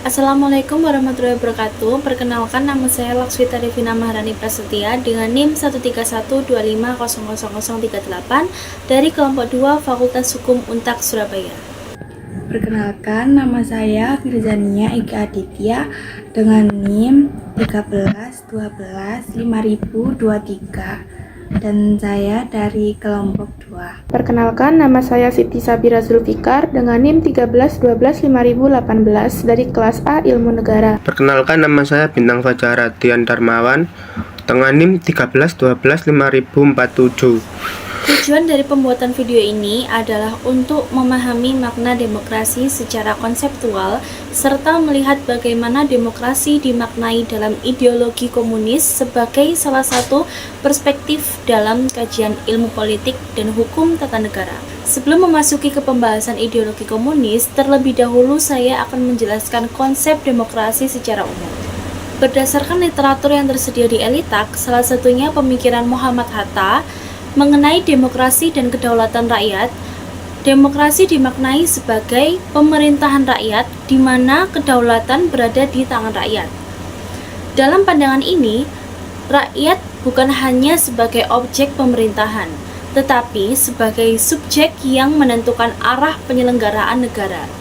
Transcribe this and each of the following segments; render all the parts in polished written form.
Assalamualaikum warahmatullahi wabarakatuh. Perkenalkan, nama saya Lakswita Devina Maharani Prasetya dengan NIM 13125000038 dari kelompok 2 Fakultas Hukum Untak Surabaya. Perkenalkan, nama saya Firzania Ika Aditya dengan NIM 13 12 5023 dan saya dari kelompok 2. Perkenalkan, nama saya Siti Sabira Zulfikar dengan NIM 13 12 5018 dari kelas A Ilmu Negara. Perkenalkan, nama saya Bintang Fajar Radian Darmawan dengan NIM 13 12 5047. Tujuan dari pembuatan video ini adalah untuk memahami makna demokrasi secara konseptual serta melihat bagaimana demokrasi dimaknai dalam ideologi komunis sebagai salah satu perspektif dalam kajian ilmu politik dan hukum tata negara. Sebelum memasuki ke pembahasan ideologi komunis, terlebih dahulu saya akan menjelaskan konsep demokrasi secara umum. Berdasarkan literatur yang tersedia di Elitak, salah satunya pemikiran Muhammad Hatta mengenai demokrasi dan kedaulatan rakyat. Demokrasi dimaknai sebagai pemerintahan rakyat di mana kedaulatan berada di tangan rakyat. Dalam pandangan ini, rakyat bukan hanya sebagai objek pemerintahan, tetapi sebagai subjek yang menentukan arah penyelenggaraan negara.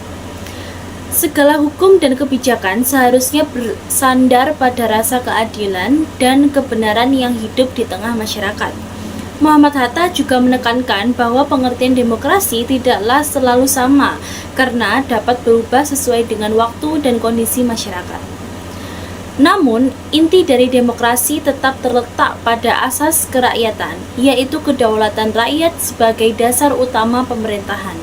Segala hukum dan kebijakan seharusnya bersandar pada rasa keadilan dan kebenaran yang hidup di tengah masyarakat. Muhammad Hatta juga menekankan bahwa pengertian demokrasi tidaklah selalu sama karena dapat berubah sesuai dengan waktu dan kondisi masyarakat. Namun, inti dari demokrasi tetap terletak pada asas kerakyatan, yaitu kedaulatan rakyat sebagai dasar utama pemerintahan.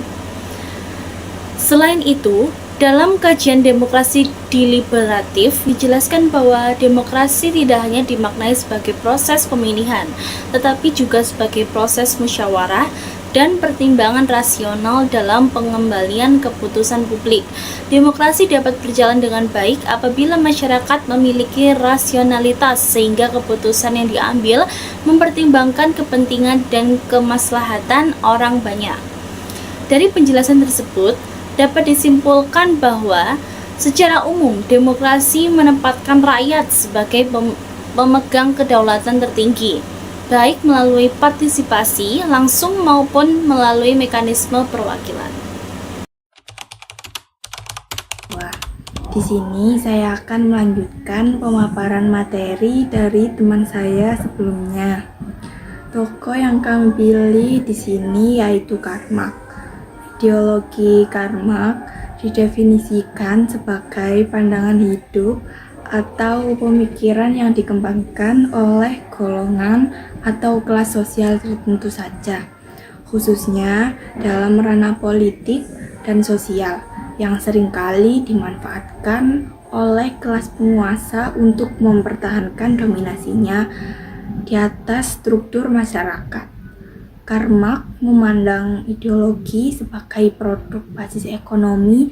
Selain itu, dalam kajian demokrasi deliberatif dijelaskan bahwa demokrasi tidak hanya dimaknai sebagai proses pemilihan, tetapi juga sebagai proses musyawarah dan pertimbangan rasional dalam pengembalian keputusan publik. Demokrasi dapat berjalan dengan baik apabila masyarakat memiliki rasionalitas sehingga keputusan yang diambil mempertimbangkan kepentingan dan kemaslahatan orang banyak. Dari penjelasan tersebut, dapat disimpulkan bahwa secara umum demokrasi menempatkan rakyat sebagai pemegang kedaulatan tertinggi, baik melalui partisipasi langsung maupun melalui mekanisme perwakilan. Di sini saya akan melanjutkan pemaparan materi dari teman saya sebelumnya. Tokoh yang kami pilih di sini yaitu Karl Marx. Ideologi Karl Marx didefinisikan sebagai pandangan hidup atau pemikiran yang dikembangkan oleh golongan atau kelas sosial tertentu saja, khususnya dalam ranah politik dan sosial, yang seringkali dimanfaatkan oleh kelas penguasa untuk mempertahankan dominasinya di atas struktur masyarakat. Karl Marx memandang ideologi sebagai produk basis ekonomi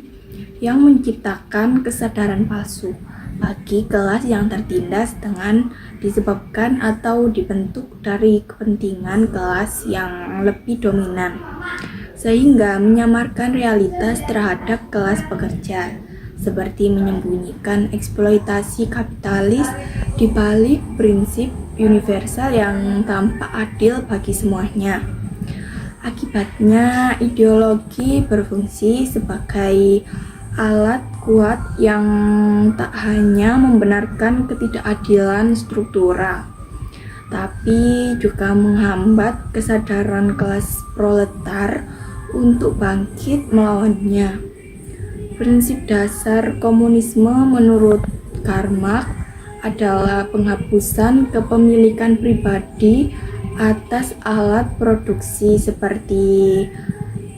yang menciptakan kesadaran palsu bagi kelas yang tertindas dengan disebabkan atau dibentuk dari kepentingan kelas yang lebih dominan, sehingga menyamarkan realitas terhadap kelas pekerja, seperti menyembunyikan eksploitasi kapitalis di balik prinsip universal yang tampak adil bagi semuanya. Akibatnya, ideologi berfungsi sebagai alat kuat yang tak hanya membenarkan ketidakadilan struktural, tapi juga menghambat kesadaran kelas proletar untuk bangkit melawannya. Prinsip dasar komunisme menurut Karl Marx adalah penghapusan kepemilikan pribadi atas alat produksi seperti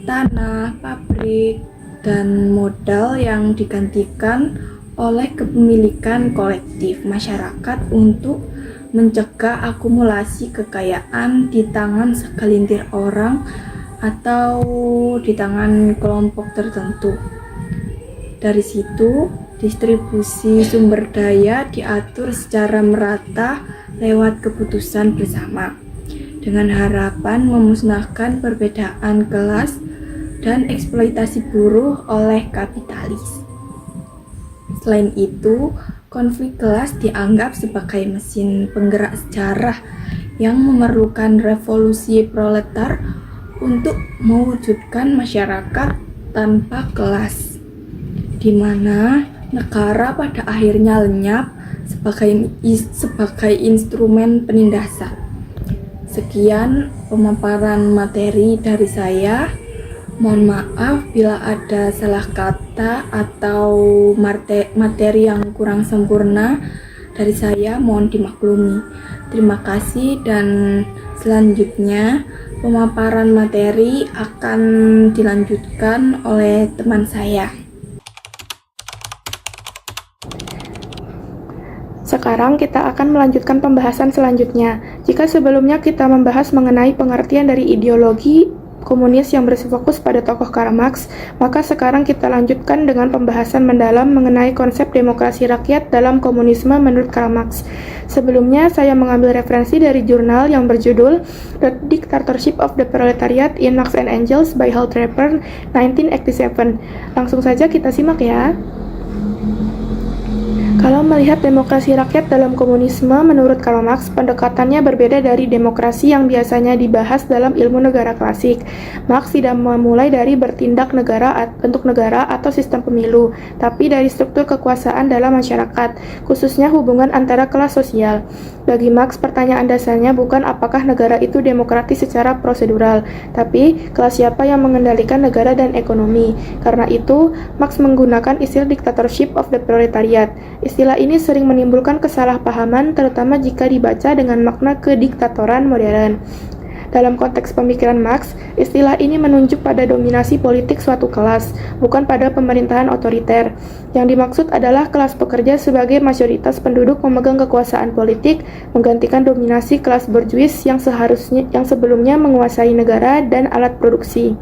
tanah, pabrik, dan modal yang digantikan oleh kepemilikan kolektif masyarakat untuk mencegah akumulasi kekayaan di tangan segelintir orang atau di tangan kelompok tertentu. Dari situ, distribusi sumber daya diatur secara merata lewat keputusan bersama, dengan harapan memusnahkan perbedaan kelas dan eksploitasi buruh oleh kapitalis. Selain itu, konflik kelas dianggap sebagai mesin penggerak sejarah yang memerlukan revolusi proletar untuk mewujudkan masyarakat tanpa kelas, di mana negara pada akhirnya lenyap sebagai instrumen penindasan. Sekian pemaparan materi dari saya. Mohon maaf bila ada salah kata atau materi yang kurang sempurna dari saya, mohon dimaklumi. Terima kasih, dan selanjutnya pemaparan materi akan dilanjutkan oleh teman saya. Sekarang kita akan melanjutkan pembahasan selanjutnya. Jika sebelumnya kita membahas mengenai pengertian dari ideologi komunis yang berfokus pada tokoh Karl Marx, maka sekarang kita lanjutkan dengan pembahasan mendalam mengenai konsep demokrasi rakyat dalam komunisme menurut Karl Marx. Sebelumnya, saya mengambil referensi dari jurnal yang berjudul The Dictatorship of the Proletariat in Marx and Engels by Hal Draper, 1987. Langsung saja kita simak ya. Kalau melihat demokrasi rakyat dalam komunisme, menurut Karl Marx, pendekatannya berbeda dari demokrasi yang biasanya dibahas dalam ilmu negara klasik. Marx tidak memulai dari bentuk negara atau sistem pemilu, tapi dari struktur kekuasaan dalam masyarakat, khususnya hubungan antara kelas sosial. Bagi Marx, pertanyaan dasarnya bukan apakah negara itu demokratis secara prosedural, tapi kelas siapa yang mengendalikan negara dan ekonomi. Karena itu, Marx menggunakan istilah dictatorship of the proletariat. Istilah ini sering menimbulkan kesalahpahaman, terutama jika dibaca dengan makna kediktatoran modern. Dalam konteks pemikiran Marx, istilah ini menunjuk pada dominasi politik suatu kelas, bukan pada pemerintahan otoriter. Yang dimaksud adalah kelas pekerja sebagai mayoritas penduduk memegang kekuasaan politik, menggantikan dominasi kelas borjuis yang sebelumnya menguasai negara dan alat produksi.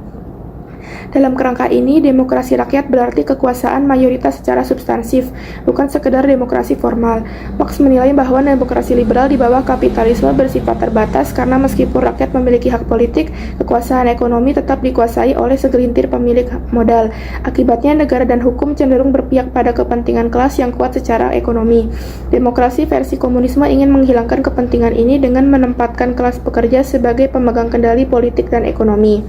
Dalam kerangka ini, demokrasi rakyat berarti kekuasaan mayoritas secara substansif, bukan sekedar demokrasi formal. Marx menilai bahwa demokrasi liberal di bawah kapitalisme bersifat terbatas karena meskipun rakyat memiliki hak politik, kekuasaan ekonomi tetap dikuasai oleh segelintir pemilik modal. Akibatnya, negara dan hukum cenderung berpihak pada kepentingan kelas yang kuat secara ekonomi. Demokrasi versi komunisme ingin menghilangkan kepentingan ini dengan menempatkan kelas pekerja sebagai pemegang kendali politik dan ekonomi.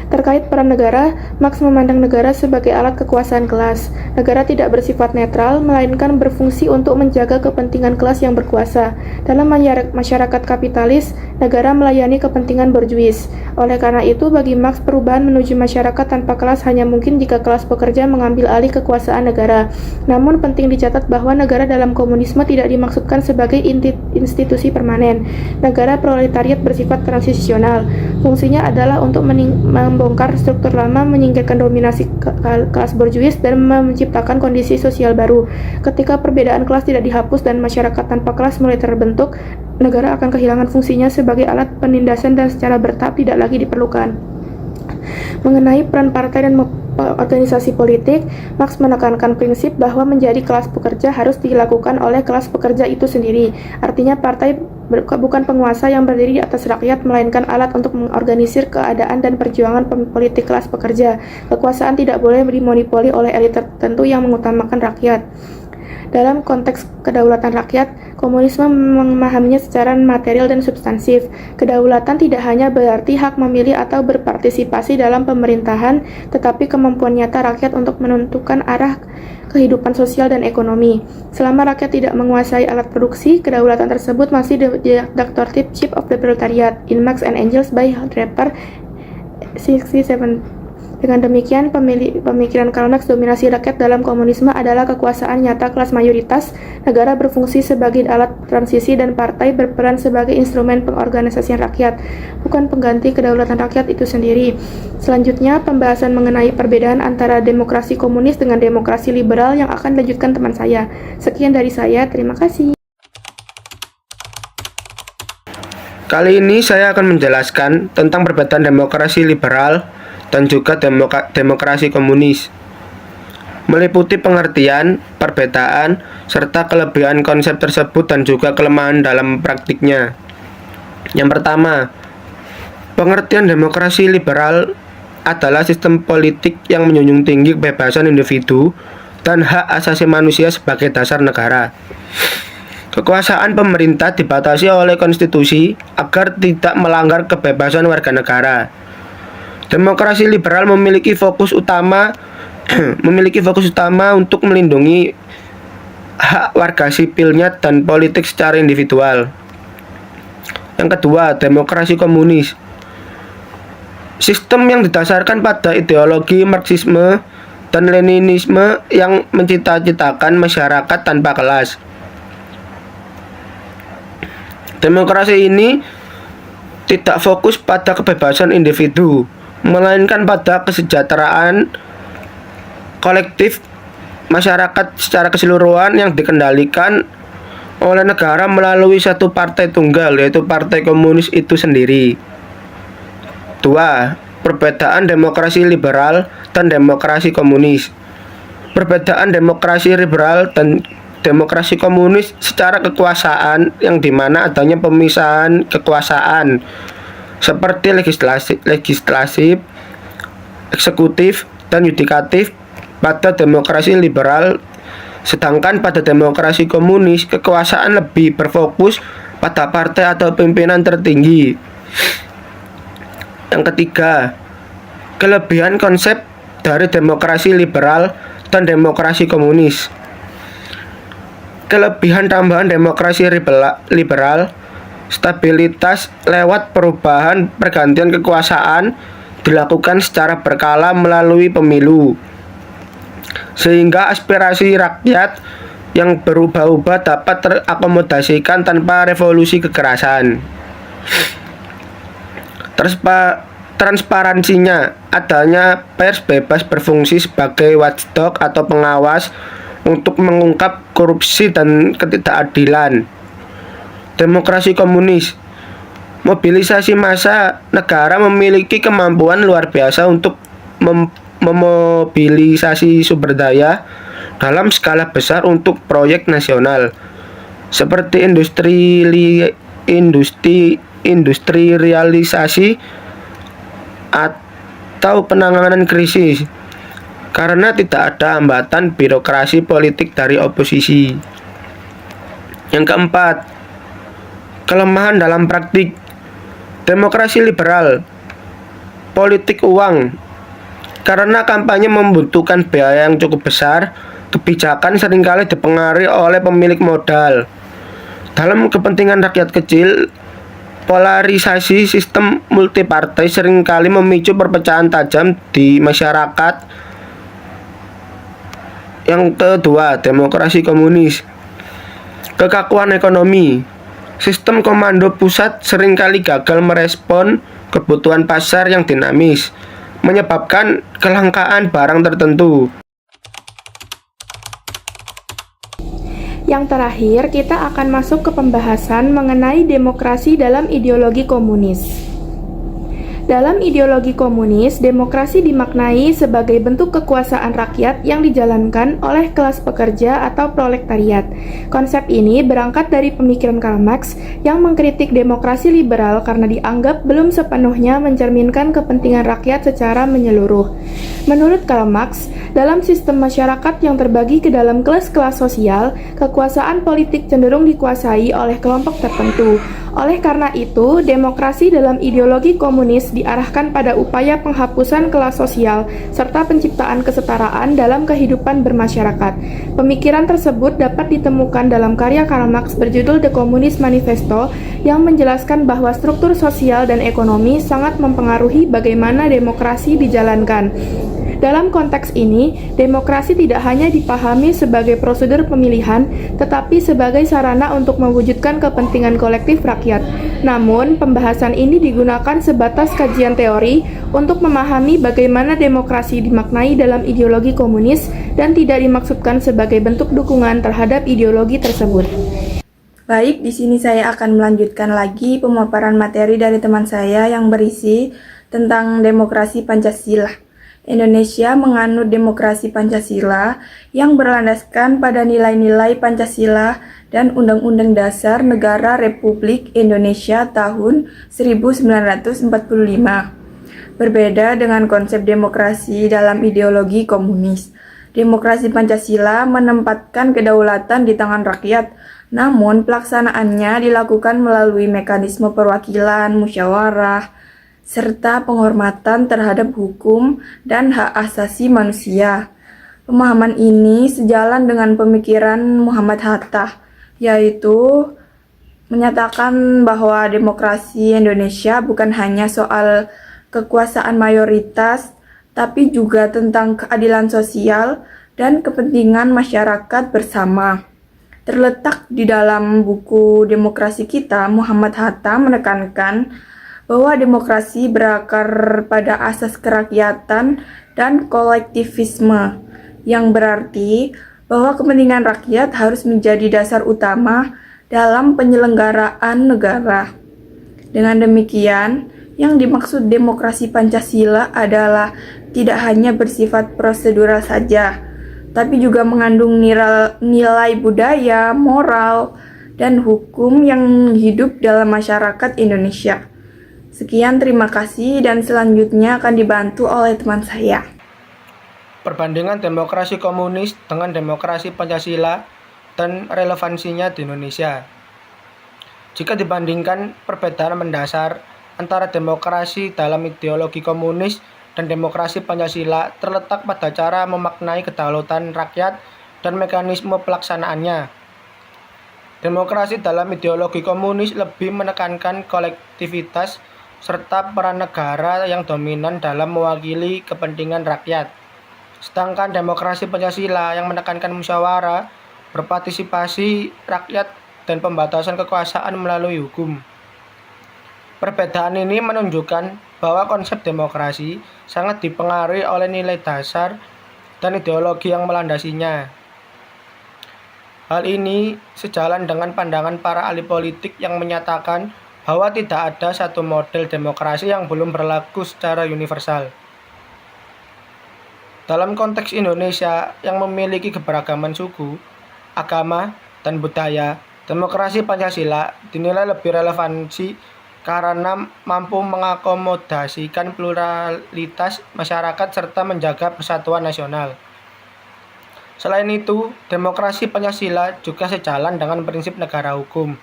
Terkait peran negara, Marx memandang negara sebagai alat kekuasaan kelas. Negara tidak bersifat netral, melainkan berfungsi untuk menjaga kepentingan kelas yang berkuasa. Dalam masyarakat kapitalis, negara melayani kepentingan borjuis. Oleh karena itu, bagi Marx, perubahan menuju masyarakat tanpa kelas hanya mungkin jika kelas pekerja mengambil alih kekuasaan negara. Namun, penting dicatat bahwa negara dalam komunisme tidak dimaksudkan sebagai institusi permanen. Negara proletariat bersifat transisional. Fungsinya adalah untuk membongkar struktur lama, menyingkirkan dominasi kelas borjuis, dan menciptakan kondisi sosial baru. Ketika perbedaan kelas tidak dihapus dan masyarakat tanpa kelas mulai terbentuk, negara akan kehilangan fungsinya sebagai alat penindasan dan secara bertahap tidak lagi diperlukan. Mengenai peran partai dan organisasi politik, Marx menekankan prinsip bahwa menjadi kelas pekerja harus dilakukan oleh kelas pekerja itu sendiri. Artinya partai bukan penguasa yang berdiri di atas rakyat, melainkan alat untuk mengorganisir keadaan dan perjuangan politik kelas pekerja. Kekuasaan tidak boleh dimonopoli oleh elit tertentu yang mengutamakan rakyat. Dalam konteks kedaulatan rakyat, komunisme memahaminya secara material dan substansif. Kedaulatan tidak hanya berarti hak memilih atau berpartisipasi dalam pemerintahan, tetapi kemampuan nyata rakyat untuk menentukan arah kehidupan sosial dan ekonomi. Selama rakyat tidak menguasai alat produksi, kedaulatan tersebut masih the dictatorship of the proletariat in Marx and Engels by Hal Draper, 67. Dengan demikian, pemikiran Karl Marx, dominasi rakyat dalam komunisme adalah kekuasaan nyata kelas mayoritas, negara berfungsi sebagai alat transisi, dan partai berperan sebagai instrumen pengorganisasian rakyat, bukan pengganti kedaulatan rakyat itu sendiri. Selanjutnya, pembahasan mengenai perbedaan antara demokrasi komunis dengan demokrasi liberal yang akan dilanjutkan teman saya. Sekian dari saya, terima kasih. Kali ini saya akan menjelaskan tentang perbedaan demokrasi liberal dan juga demokrasi komunis, meliputi pengertian, perbedaan, serta kelebihan konsep tersebut dan juga kelemahan dalam praktiknya. Yang pertama, pengertian demokrasi liberal adalah sistem politik yang menjunjung tinggi kebebasan individu dan hak asasi manusia sebagai dasar negara. Kekuasaan pemerintah dibatasi oleh konstitusi agar tidak melanggar kebebasan warga negara. Demokrasi liberal memiliki fokus utama untuk melindungi hak warga sipilnya dan politik secara individual. Yang kedua, demokrasi komunis. Sistem yang didasarkan pada ideologi Marxisme dan Leninisme yang mencita-citakan masyarakat tanpa kelas. Demokrasi ini tidak fokus pada kebebasan individu, melainkan pada kesejahteraan kolektif masyarakat secara keseluruhan yang dikendalikan oleh negara melalui satu partai tunggal, yaitu Partai Komunis itu sendiri. 2. Perbedaan demokrasi liberal dan demokrasi komunis. Perbedaan demokrasi liberal dan demokrasi komunis secara kekuasaan, yang dimana adanya pemisahan kekuasaan seperti legislatif, eksekutif, dan yudikatif pada demokrasi liberal, sedangkan pada demokrasi komunis kekuasaan lebih berfokus pada partai atau pimpinan tertinggi. Yang ketiga, kelebihan konsep dari demokrasi liberal dan demokrasi komunis. Kelebihan tambahan demokrasi liberal, stabilitas lewat perubahan pergantian kekuasaan dilakukan secara berkala melalui pemilu, sehingga aspirasi rakyat yang berubah-ubah dapat terakomodasikan tanpa revolusi kekerasan. Transparansinya, adanya pers bebas berfungsi sebagai watchdog atau pengawas untuk mengungkap korupsi dan ketidakadilan. Demokrasi komunis. Mobilisasi massa, negara memiliki kemampuan luar biasa untuk memobilisasi sumber daya dalam skala besar untuk proyek nasional seperti industrialisasi atau penanganan krisis, karena tidak ada hambatan birokrasi politik dari oposisi. Yang keempat, kelemahan dalam praktik. Demokrasi liberal, politik uang. Karena kampanye membutuhkan biaya yang cukup besar, kebijakan seringkali dipengaruhi oleh pemilik modal. Dalam kepentingan rakyat kecil, polarisasi sistem multipartai seringkali memicu perpecahan tajam di masyarakat. Yang kedua, demokrasi komunis. Kekakuan ekonomi. Sistem komando pusat seringkali gagal merespon kebutuhan pasar yang dinamis, menyebabkan kelangkaan barang tertentu. Yang terakhir, kita akan masuk ke pembahasan mengenai demokrasi dalam ideologi komunis. Dalam ideologi komunis, demokrasi dimaknai sebagai bentuk kekuasaan rakyat yang dijalankan oleh kelas pekerja atau proletariat. Konsep ini berangkat dari pemikiran Karl Marx yang mengkritik demokrasi liberal karena dianggap belum sepenuhnya mencerminkan kepentingan rakyat secara menyeluruh. Menurut Karl Marx, dalam sistem masyarakat yang terbagi ke dalam kelas-kelas sosial, kekuasaan politik cenderung dikuasai oleh kelompok tertentu. Oleh karena itu, demokrasi dalam ideologi komunis diarahkan pada upaya penghapusan kelas sosial serta penciptaan kesetaraan dalam kehidupan bermasyarakat. Pemikiran tersebut dapat ditemukan dalam karya Karl Marx berjudul The Communist Manifesto yang menjelaskan bahwa struktur sosial dan ekonomi sangat mempengaruhi bagaimana demokrasi dijalankan. Dalam konteks ini, demokrasi tidak hanya dipahami sebagai prosedur pemilihan, tetapi sebagai sarana untuk mewujudkan kepentingan kolektif rakyat. Namun, pembahasan ini digunakan sebatas kajian teori untuk memahami bagaimana demokrasi dimaknai dalam ideologi komunis dan tidak dimaksudkan sebagai bentuk dukungan terhadap ideologi tersebut. Baik, di sini saya akan melanjutkan lagi pemaparan materi dari teman saya yang berisi tentang demokrasi Pancasila. Indonesia menganut demokrasi Pancasila yang berlandaskan pada nilai-nilai Pancasila dan Undang-Undang Dasar Negara Republik Indonesia tahun 1945. Berbeda dengan konsep demokrasi dalam ideologi komunis. Demokrasi Pancasila menempatkan kedaulatan di tangan rakyat, namun pelaksanaannya dilakukan melalui mekanisme perwakilan, musyawarah, serta penghormatan terhadap hukum dan hak asasi manusia. Pemahaman ini sejalan dengan pemikiran Muhammad Hatta, yaitu menyatakan bahwa demokrasi Indonesia bukan hanya soal kekuasaan mayoritas, tapi juga tentang keadilan sosial dan kepentingan masyarakat bersama. Terletak di dalam buku Demokrasi Kita, Muhammad Hatta menekankan bahwa demokrasi berakar pada asas kerakyatan dan kolektivisme, yang berarti bahwa kepentingan rakyat harus menjadi dasar utama dalam penyelenggaraan negara. Dengan demikian, yang dimaksud demokrasi Pancasila adalah tidak hanya bersifat prosedural saja, tapi juga mengandung nilai budaya, moral, dan hukum yang hidup dalam masyarakat Indonesia. Sekian, terima kasih, dan selanjutnya akan dibantu oleh teman saya. Perbandingan demokrasi komunis dengan demokrasi Pancasila dan relevansinya di Indonesia. Jika dibandingkan perbedaan mendasar antara demokrasi dalam ideologi komunis dan demokrasi Pancasila terletak pada cara memaknai kedaulatan rakyat dan mekanisme pelaksanaannya. Demokrasi dalam ideologi komunis lebih menekankan kolektivitas serta peran negara yang dominan dalam mewakili kepentingan rakyat. Sedangkan demokrasi Pancasila yang menekankan musyawarah, berpartisipasi rakyat, dan pembatasan kekuasaan melalui hukum. Perbedaan ini menunjukkan bahwa konsep demokrasi sangat dipengaruhi oleh nilai dasar dan ideologi yang melandasinya. Hal ini sejalan dengan pandangan para ahli politik yang menyatakan bahwa tidak ada satu model demokrasi yang belum berlaku secara universal. Dalam konteks Indonesia yang memiliki keberagaman suku, agama, dan budaya, demokrasi Pancasila dinilai lebih relevansi karena mampu mengakomodasikan pluralitas masyarakat serta menjaga persatuan nasional. Selain itu, demokrasi Pancasila juga sejalan dengan prinsip negara hukum,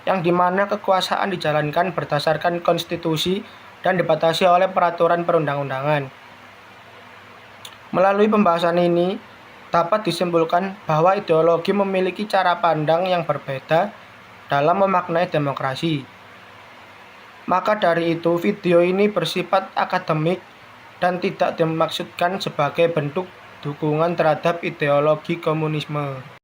yang dimana kekuasaan dijalankan berdasarkan konstitusi dan dibatasi oleh peraturan perundang-undangan. Melalui pembahasan ini, dapat disimpulkan bahwa ideologi memiliki cara pandang yang berbeda dalam memaknai demokrasi. Maka dari itu, video ini bersifat akademik dan tidak dimaksudkan sebagai bentuk dukungan terhadap ideologi komunisme.